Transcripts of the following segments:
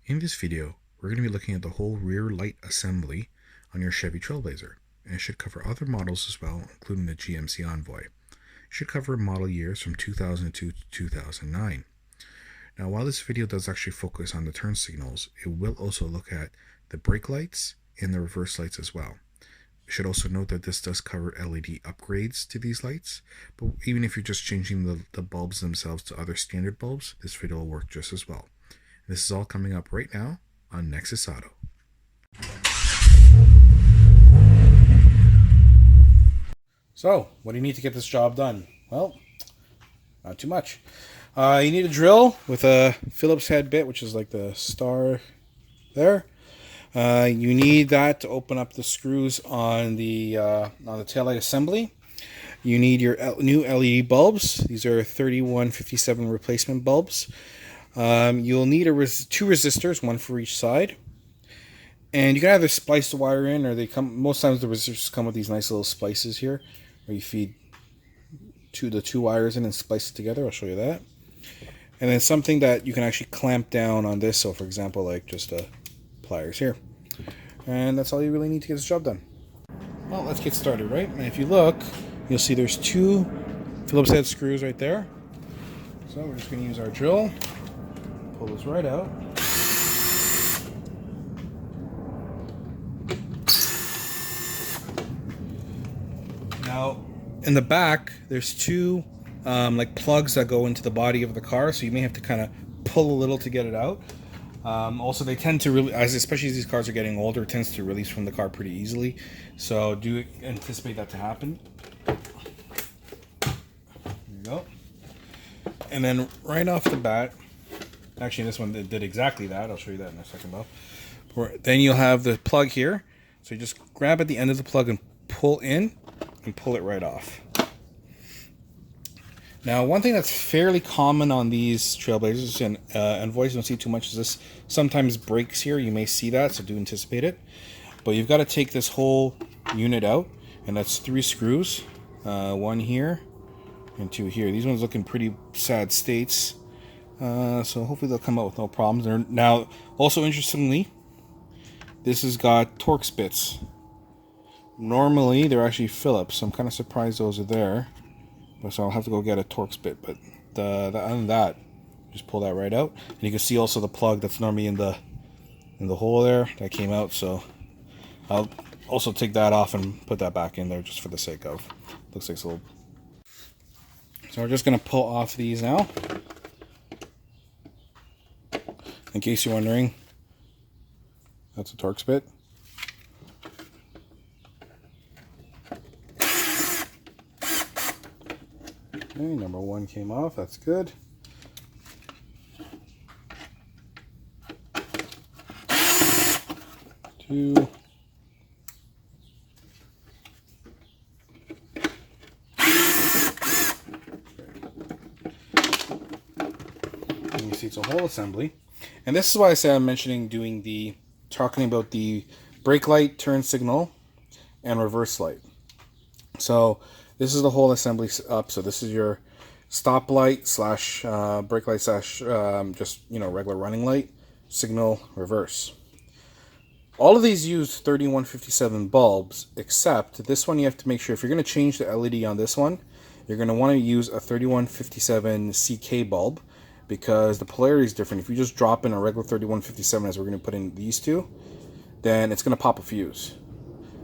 In this video, we're going to be looking at the whole rear light assembly on your Chevy Trailblazer, and it should cover other models as well, including the GMC Envoy. It should cover model years from 2002 to 2009. Now, while this video does actually focus on the turn signals, it will also look at the brake lights and the reverse lights as well. You should also note that this does cover LED upgrades to these lights, but even if you're just changing the bulbs themselves to other standard bulbs, this video will work just as well. This is all coming up right now on Nexus Auto. So, what do you need to get this job done? Well, not too much. You need a drill with a Phillips head bit, which is like the star there. You need that to open up the screws on the taillight assembly. You need your new LED bulbs. These are 3157 replacement bulbs. You'll need two resistors, one for each side. And you can either splice the wire in, or most times the resistors come with these nice little splices here, where you feed the two wires in and splice it together. I'll show you that. And then something that you can actually clamp down on this. So for example, like just pliers here. And that's all you really need to get this job done. Well, let's get started, right? And if you look, you'll see there's two Phillips head screws right there. So we're just going to use our drill. Pull this right out. Now, in the back, there's two like plugs that go into the body of the car, so you may have to kind of pull a little to get it out. Also, they tend to really, especially as these cars are getting older, it tends to release from the car pretty easily. So do anticipate that to happen. There you go. And then right off the bat, actually this one did exactly that. I'll show you that in a second though. Then you'll have the plug here. So you just grab at the end of the plug and pull in and pull it right off. Now, one thing that's fairly common on these Trailblazers and Envoys, don't see too much, is this sometimes breaks here. You may see that, so do anticipate it. But you've got to take this whole unit out, and that's 3 screws. One here and 2 here. These ones look in pretty sad states, so hopefully they'll come out with no problems. Now, also interestingly, this has got Torx bits. Normally, they're actually Phillips, so I'm kind of surprised those are there. So I'll have to go get a Torx bit, but other than that, just pull that right out. And you can see also the plug that's normally in the hole there that came out. So I'll also take that off and put that back in there just for the sake of. Looks like it's a little. So we're just gonna pull off these now. In case you're wondering, that's a Torx bit. Okay, number 1 came off, that's good. Two. And you see it's a whole assembly. And this is why I say I'm talking about the brake light, turn signal, and reverse light. So this is the whole assembly up. So this is your stop light slash brake light slash just regular running light, signal, reverse. All of these use 3157 bulbs, except this one you have to make sure if you're going to change the LED on this one, you're going to want to use a 3157 CK bulb because the polarity is different. If you just drop in a regular 3157 as we're going to put in these two, then it's going to pop a fuse.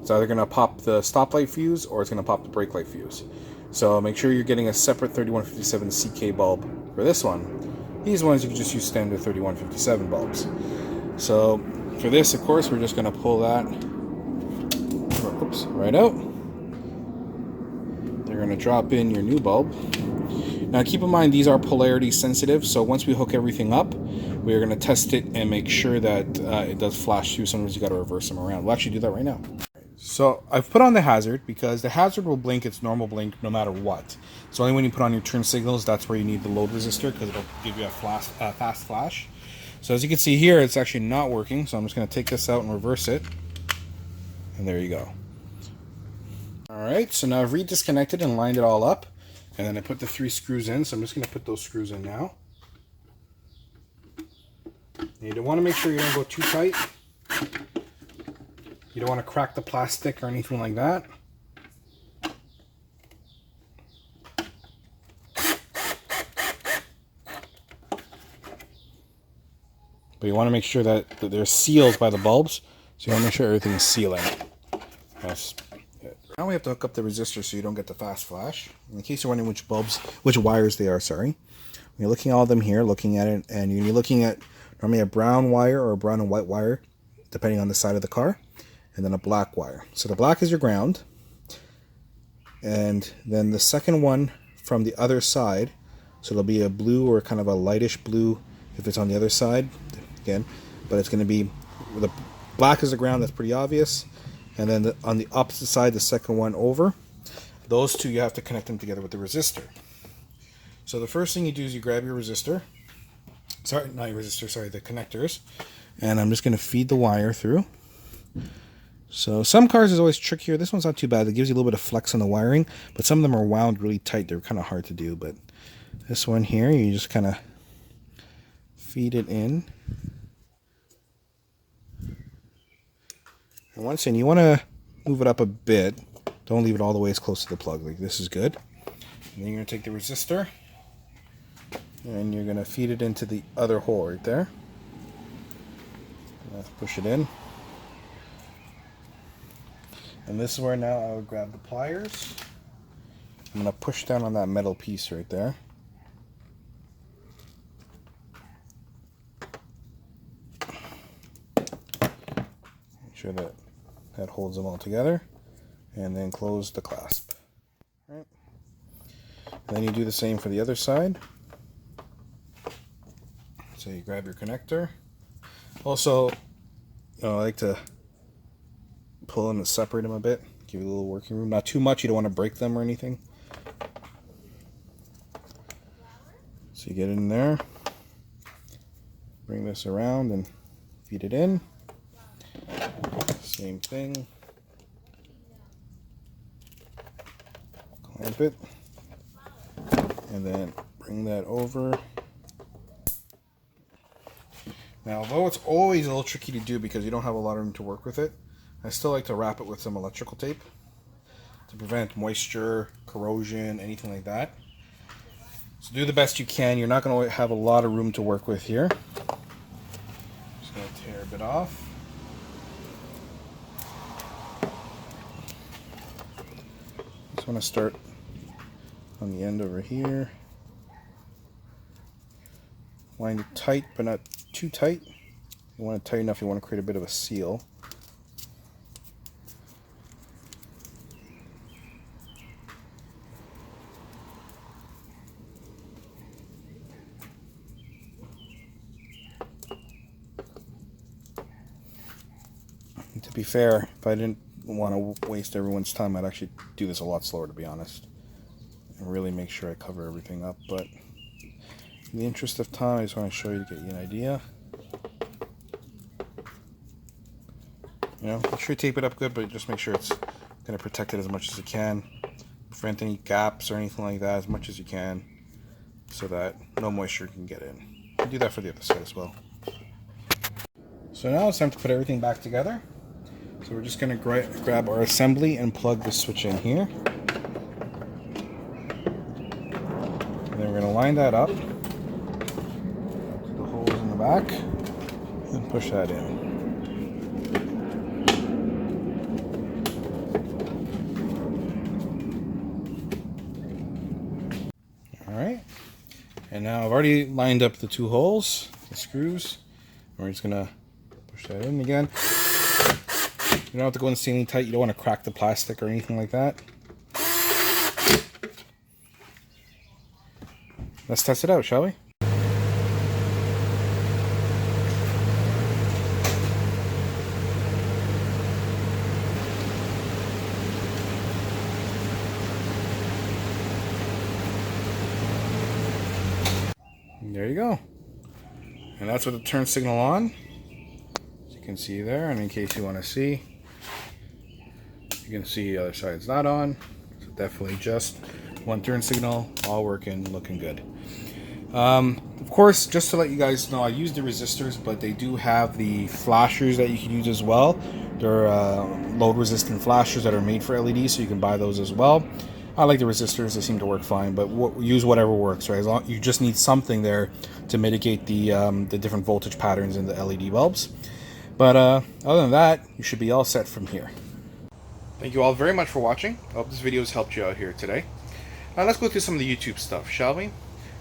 It's either going to pop the stoplight fuse or it's going to pop the brake light fuse. So make sure you're getting a separate 3157 CK bulb for this one. These ones you can just use standard 3157 bulbs. So for this, of course, we're just going to pull that right out. You're going to drop in your new bulb. Now keep in mind these are polarity sensitive, so once we hook everything up, we're going to test it and make sure that it does flash through. Sometimes you got to reverse them around. We'll actually do that right now. So I've put on the hazard because the hazard will blink its normal blink no matter what. So only when you put on your turn signals, that's where you need the load resistor because it'll give you a fast flash. So as you can see here, it's actually not working. So I'm just going to take this out and reverse it. And there you go. All right, so now I've redisconnected and lined it all up. And then I put the 3 screws in. So I'm just going to put those screws in now. You don't want to make sure you don't go too tight. You don't want to crack the plastic or anything like that. But you want to make sure that they're sealed by the bulbs. So you want to make sure everything is sealing. That's it. Now we have to hook up the resistor so you don't get the fast flash. In case you're wondering which wires they are, sorry. When you're looking at all of them here, looking at it, and you're looking at normally a brown wire or a brown and white wire, depending on the side of the car, and then a black wire. So the black is your ground, and then the second one from the other side, so it'll be a blue or kind of a lightish blue if it's on the other side, again, but it's going to be, the black is the ground, that's pretty obvious, and then on the opposite side, the second one over, those two you have to connect them together with the resistor. So the first thing you do is you grab your resistor, sorry, not your resistor, sorry, the connectors, and I'm just going to feed the wire through. So some cars is always trickier. This one's not too bad. It gives you a little bit of flex on the wiring, but some of them are wound really tight. They're kind of hard to do, but this one here, you just kind of feed it in. And once in, you want to move it up a bit. Don't leave it all the way as close to the plug. Like this is good. And then you're going to take the resistor and you're going to feed it into the other hole right there. Let's push it in. And this is where now I would grab the pliers. I'm going to push down on that metal piece right there. Make sure that that holds them all together. And then close the clasp. Right. And then you do the same for the other side. So you grab your connector. Also, I like to pull them and separate them a bit, give you a little working room. Not too much, you don't want to break them or anything. So you get in there, bring this around and feed it in. Same thing. Clamp it. And then bring that over. Now, although it's always a little tricky to do because you don't have a lot of room to work with it, I still like to wrap it with some electrical tape to prevent moisture, corrosion, anything like that. So do the best you can. You're not going to have a lot of room to work with here. Just going to tear a bit off. Just want to start on the end over here. Wind it tight, but not too tight. You want it tight enough, you want to create a bit of a seal. And to be fair, if I didn't want to waste everyone's time, I'd actually do this a lot slower, to be honest, and really make sure I cover everything up. But in the interest of time, I just want to show you to get you an idea. Make sure you tape it up good, but just make sure it's going to protect it as much as you can. Prevent any gaps or anything like that as much as you can, so that no moisture can get in. You can do that for the other side as well. So now it's time to put everything back together. So we're just going to grab our assembly and plug the switch in here. And then we're going to line that up. The holes in the back. And push that in. Alright. And now I've already lined up the two holes, the screws. We're just going to push that in again. You don't have to go in the ceiling tight. You don't want to crack the plastic or anything like that. Let's test it out, shall we? And there you go. And that's with the turn signal on. As you can see there, and in case you want to see, you can see the other side's not on. So definitely just one turn signal, all working, looking good. Of course, just to let you guys know, I use the resistors, but they do have the flashers that you can use as well. They're load-resistant flashers that are made for LEDs, so you can buy those as well. I like the resistors; they seem to work fine, but use whatever works, right? As long you just need something there to mitigate the different voltage patterns in the LED bulbs. But other than that, you should be all set from here. Thank you all very much for watching. I hope this video has helped you out here today. Now let's go through some of the YouTube stuff, shall we?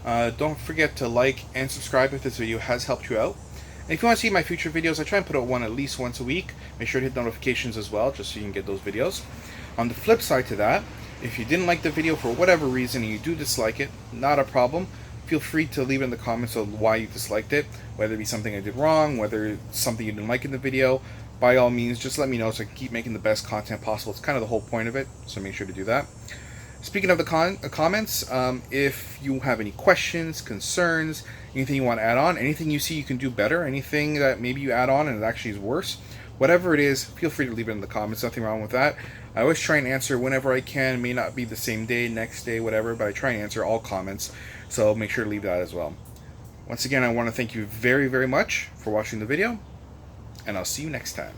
Don't forget to like and subscribe if this video has helped you out. And if you want to see my future videos, I try and put out one at least once a week. Make sure to hit notifications as well, just so you can get those videos. On the flip side to that, if you didn't like the video for whatever reason and you do dislike it, not a problem. Feel free to leave it in the comments of why you disliked it, whether it be something I did wrong, whether it's something you didn't like in the video. By all means, just let me know so I can keep making the best content possible. It's kind of the whole point of it, so make sure to do that. Speaking of the comments, if you have any questions, concerns, anything you want to add on, anything you see you can do better, anything that maybe you add on and it actually is worse, whatever it is, feel free to leave it in the comments. Nothing wrong with that. I always try and answer whenever I can. It may not be the same day, next day, whatever, but I try and answer all comments, so make sure to leave that as well. Once again, I want to thank you very, very much for watching the video, and I'll see you next time.